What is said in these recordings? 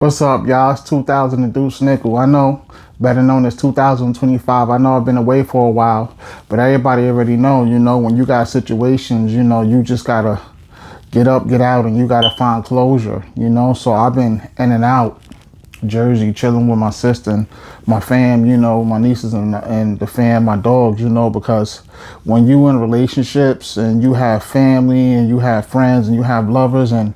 What's up, y'all? It's 2000 and Deuce Nickel. I know, better known as 2025. I know I've been away for a while, but everybody already know, when you got situations, you just gotta get up, get out, and you gotta find closure. So I've been in and out Jersey, chilling with my sister and my fam, my nieces and the fam, my dogs, because when you in relationships and you have family and you have friends and you have lovers and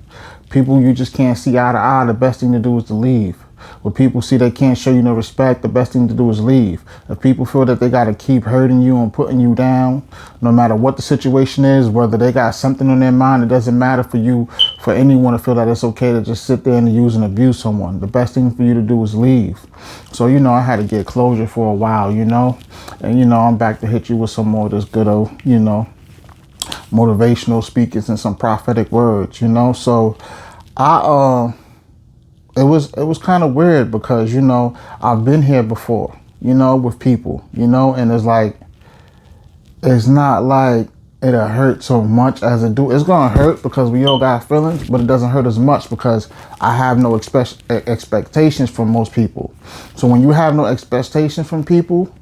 people you just can't see eye to eye, the best thing to do is to leave. When people see they can't show you no respect, the best thing to do is leave. If people feel that they got to keep hurting you and putting you down, no matter what the situation is, whether they got something on their mind, it doesn't matter for anyone to feel that it's okay to just sit there and use and abuse someone. The best thing for you to do is leave. So, I had to get closure for a while. And, I'm back to hit you with some more of this good old, motivational speakers and some prophetic words. So I it was kind of weird because I've been here before, with people, and it's not like it'll hurt so much as it do. It's gonna hurt because we all got feelings, but it doesn't hurt as much because I have no expectations from most people. So when you have no expectations from people,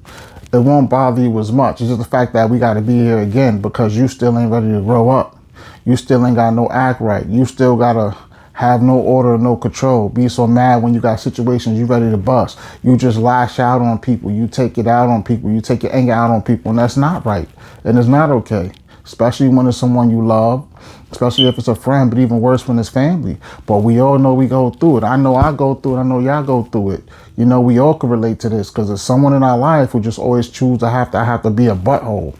it won't bother you as much. It's just the fact that we got to be here again because you still ain't ready to grow up. You still ain't got no act right. You still gotta have no order, no control. Be so mad when you got situations you ready to bust. You just lash out on people. You take it out on people. You take your anger out on people, and that's not right. And it's not okay. Especially when it's someone you love, especially if it's a friend, but even worse when it's family. But we all know we go through it. I know I go through it. I know y'all go through it. We all can relate to this because there's someone in our life who just always choose to have to be a butthole.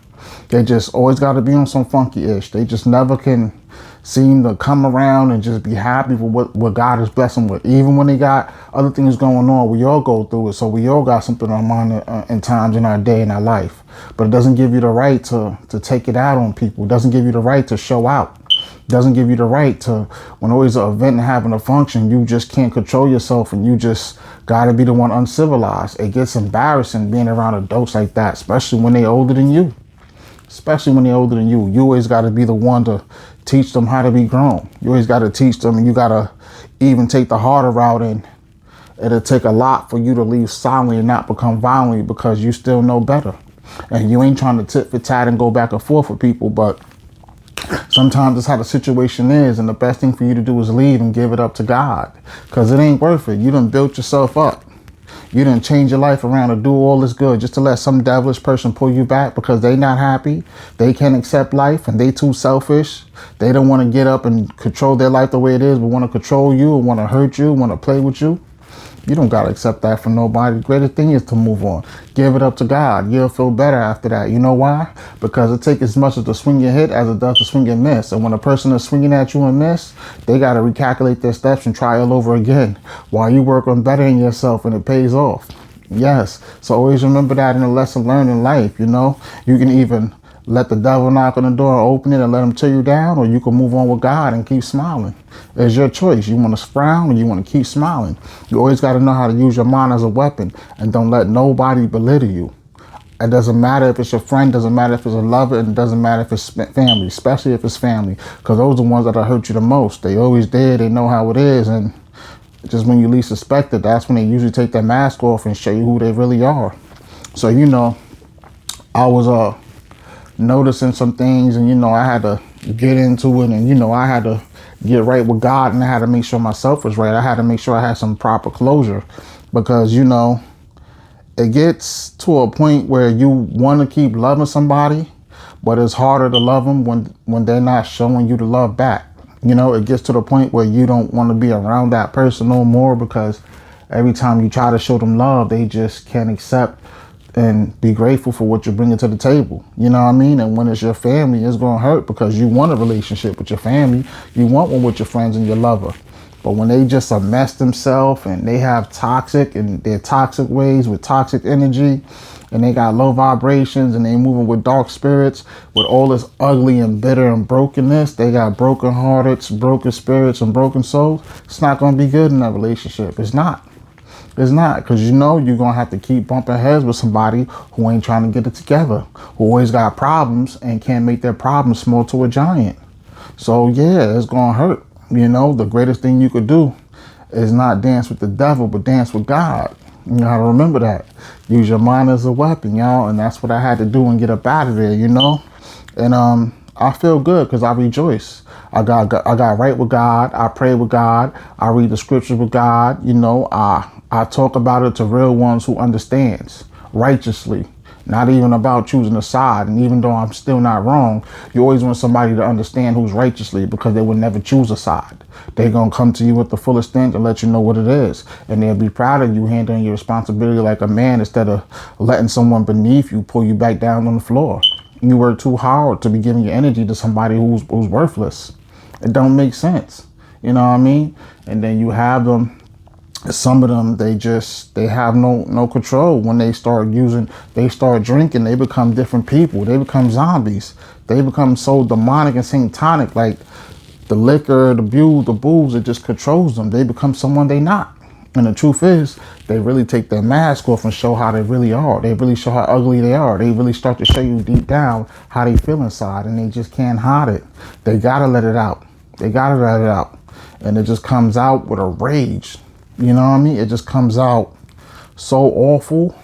They just always got to be on some funky ish. They just never can seem to come around and just be happy for what God is blessing with. Even when they got other things going on, we all go through it. So we all got something on our mind in times in our day, in our life. But it doesn't give you the right to take it out on people. It doesn't give you the right to show out. It doesn't give you the right to, when always an event and having a function, you just can't control yourself and you just got to be the one uncivilized. It gets embarrassing being around adults like that, especially when they're older than you. Especially when they're older than you. You always got to be the one to teach them how to be grown. You always got to teach them, and you got to even take the harder route, and it'll take a lot for you to leave silently and not become violent because you still know better. And you ain't trying to tit for tat and go back and forth with people, but sometimes that's how the situation is, and the best thing for you to do is leave and give it up to God because it ain't worth it. You done built yourself up. You didn't change your life around to do all this good just to let some devilish person pull you back because they not happy. They can't accept life and they too selfish. They don't want to get up and control their life the way it is, but want to control you and want to hurt you, want to play with you. You don't got to accept that from nobody. The greatest thing is to move on. Give it up to God. You'll feel better after that. You know why? Because it takes as much as to swing and hit as it does to swing and miss. And when a person is swinging at you and miss, they got to recalculate their steps and try all over again while you work on bettering yourself, and it pays off. Yes. So always remember that in a lesson learned in life. You can even let the devil knock on the door and open it and let him tear you down, or you can move on with God and keep smiling. It's your choice. You want to frown or you want to keep smiling. You always got to know how to use your mind as a weapon and don't let nobody belittle you. It doesn't matter if it's your friend, doesn't matter if it's a lover, and it doesn't matter if it's family, especially if it's family, because those are the ones that hurt you the most. They always did. They know how it is, and just when you least suspect it, that's when they usually take their mask off and show you who they really are. So I was noticing some things, and I had to get into it, and I had to get right with God, and I had to make sure myself was right. I had to make sure I had some proper closure because it gets to a point where you want to keep loving somebody, but it's harder to love them when they're not showing you the love back. It gets to the point where you don't want to be around that person no more because every time you try to show them love, they just can't accept and be grateful for what you're bringing to the table. You know what I mean? And when it's your family, it's going to hurt because you want a relationship with your family. You want one with your friends and your lover. But when they just a mess themselves and they have toxic and their toxic ways with toxic energy and they got low vibrations and they moving with dark spirits with all this ugly and bitter and brokenness, they got broken hearts, broken spirits and broken souls, it's not going to be good in that relationship. It's not. It's not, because you're going to have to keep bumping heads with somebody who ain't trying to get it together, who always got problems and can't make their problems small to a giant. So, yeah, it's going to hurt. The greatest thing you could do is not dance with the devil, but dance with God. You gotta remember that. Use your mind as a weapon, y'all. And that's what I had to do and get up out of there, you know? And I feel good because I rejoice. I got right with God. I pray with God. I read the scriptures with God. You know, I talk about it to real ones who understands righteously. Not even about choosing a side. And even though I'm still not wrong, you always want somebody to understand who's righteously, because they would never choose a side. They're going to come to you with the full extent and let you know what it is. And they'll be proud of you handling your responsibility like a man, instead of letting someone beneath you pull you back down on the floor. You work too hard to be giving your energy to somebody who's worthless. It don't make sense. You know what I mean? And then you have them. Some of them, they have no control. When they start drinking, they become different people. They become zombies. They become so demonic and satanic, like the liquor, the booze, it just controls them. They become someone they not. And the truth is, they really take their mask off and show how they really are. They really show how ugly they are. They really start to show you deep down how they feel inside, and they just can't hide it. They gotta let it out. They gotta let it out. And it just comes out with a rage. You know what I mean? It just comes out so awful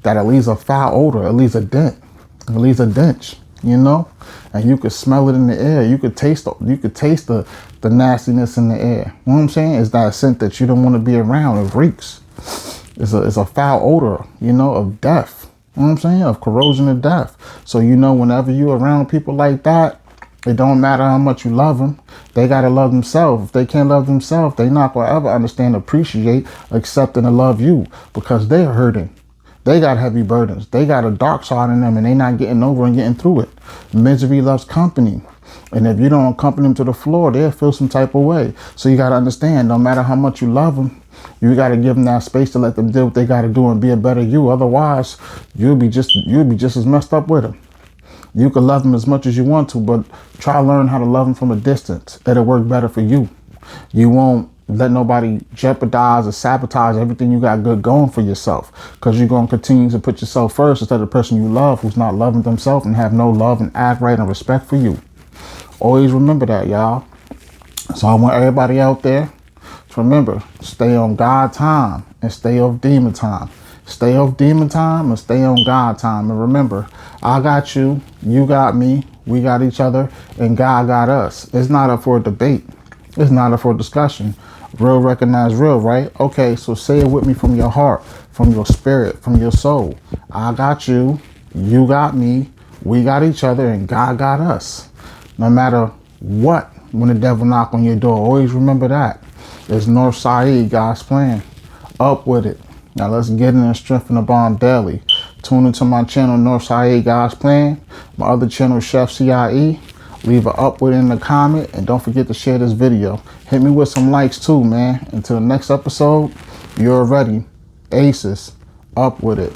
that it leaves a foul odor. It leaves a dent. It leaves a dent, you know? And you could smell it in the air. You could taste the nastiness in the air. You know what I'm saying? It's that scent that you don't want to be around. It reeks. It's a foul odor, you know, of death. You know what I'm saying? Of corrosion of death. So, you know, whenever you're around people like that, it don't matter how much you love them. They got to love themselves. If they can't love themselves, they not going to ever understand, appreciate, accept, and love you, because they're hurting. They got heavy burdens. They got a dark side in them, and they not getting over and getting through it. Misery loves company. And if you don't accompany them to the floor, they'll feel some type of way. So you got to understand, no matter how much you love them, you got to give them that space to let them do what they got to do and be a better you. Otherwise, you'll be just as messed up with them. You can love them as much as you want to, but try to learn how to love them from a distance. It'll work better for you. You won't let nobody jeopardize or sabotage everything you got good going for yourself, because you're going to continue to put yourself first instead of the person you love who's not loving themselves and have no love and act right and respect for you. Always remember that, y'all. So I want everybody out there to remember, stay on God time and stay off demon time. Stay off demon time and stay on God time. And remember, I got you, you got me, we got each other, and God got us. It's not up for a debate. It's not up for a discussion. Real recognize real, right? Okay, so say it with me from your heart, from your spirit, from your soul. I got you, you got me, we got each other, and God got us. No matter what, when the devil knock on your door, always remember that. It's North Side, God's plan. Up with it. Now let's get in and strengthen the bond daily. Tune into my channel, Northside God's Plan. My other channel, Chef CIE. Leave a up with it in the comment, and don't forget to share this video. Hit me with some likes too, man. Until the next episode, you're ready. Aces, up with it.